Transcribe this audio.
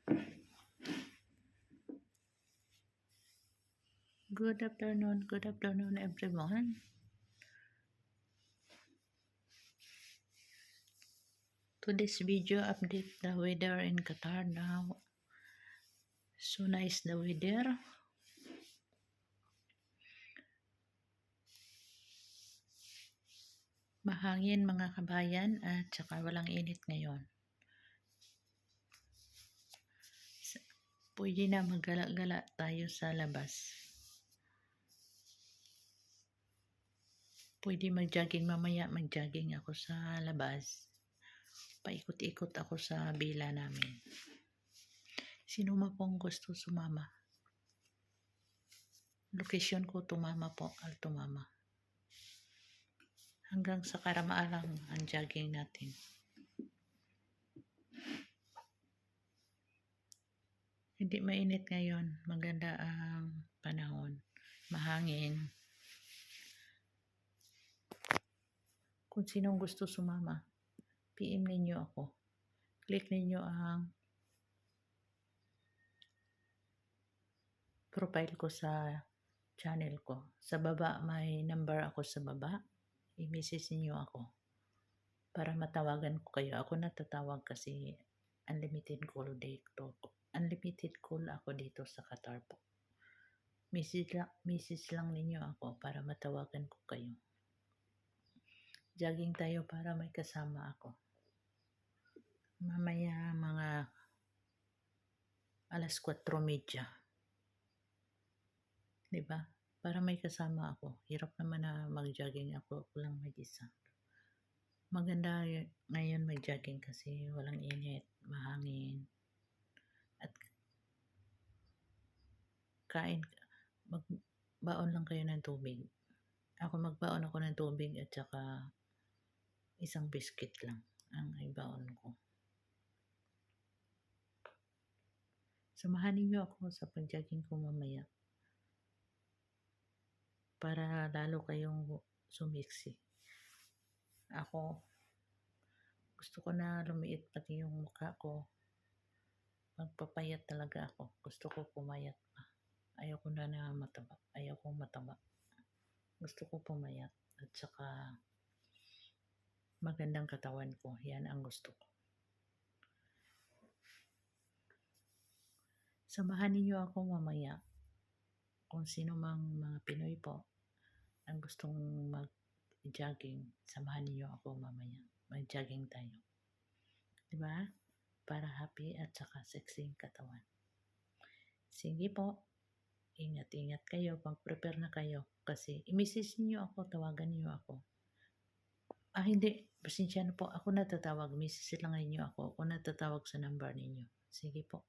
Good afternoon everyone. Today's video update the weather in Qatar now. So nice the weather. Mahangin mga kabayan at saka walang init ngayon. Pwede na maggala-gala tayo sa labas. Pwede mag-jogging mamaya, mag-jogging ako sa labas. Paikot-ikot ako sa bila namin. Sino man pong gusto sumama? Location ko tumama po, tumama. Hanggang sa Karamaalang ang jogging natin. Hindi mainit ngayon. Maganda ang panahon. Mahangin. Kung sinong gusto sumama, PM ninyo ako. Click ninyo ang profile ko sa channel ko. Sa baba, may number ako sa baba. I-message ninyo ako para matawagan ko kayo. Ako natatawag kasi unlimited call dito. Unlimited call ako dito sa Qatar po. Message lang ninyo ako para matawagan ko kayo. Jogging tayo para may kasama ako. Mamaya mga alas 4:30. Diba? Para may kasama ako. Hirap naman na mag-jogging ako lang mag-isa. Maganda ngayon mag-jogging kasi walang init, mahangin. At kain, magbaon lang kayo ng tubig. Magbaon ako ng tubig at saka isang biscuit lang ang ibaon ko. Samahan niyo ako sa pag-jogging ko mamaya para lalo kayong sumiksi. Ako, gusto ko na lumiit pati yung mukha ko. Magpapayat talaga ako. Gusto ko pumayat pa. Ayaw ko na mataba. Ayaw kong mataba. Gusto ko pumayat. At saka magandang katawan ko. Yan ang gusto ko. Samahan niyo ako mamaya. Kung sino mang mga Pinoy po ang gustong mag-jogging, samahan niyo ako mamaya. Mag-jogging tayo. Diba? Para happy at saka sexy ang katawan. Sige po. Ingat-ingat kayo. Pag-prepare na kayo. Kasi i-message niyo ako. Tawagan niyo ako. Hindi. Pasensya na po. Ako natatawag. Message lang ninyo ako. Ako natatawag sa number ninyo. Sige po.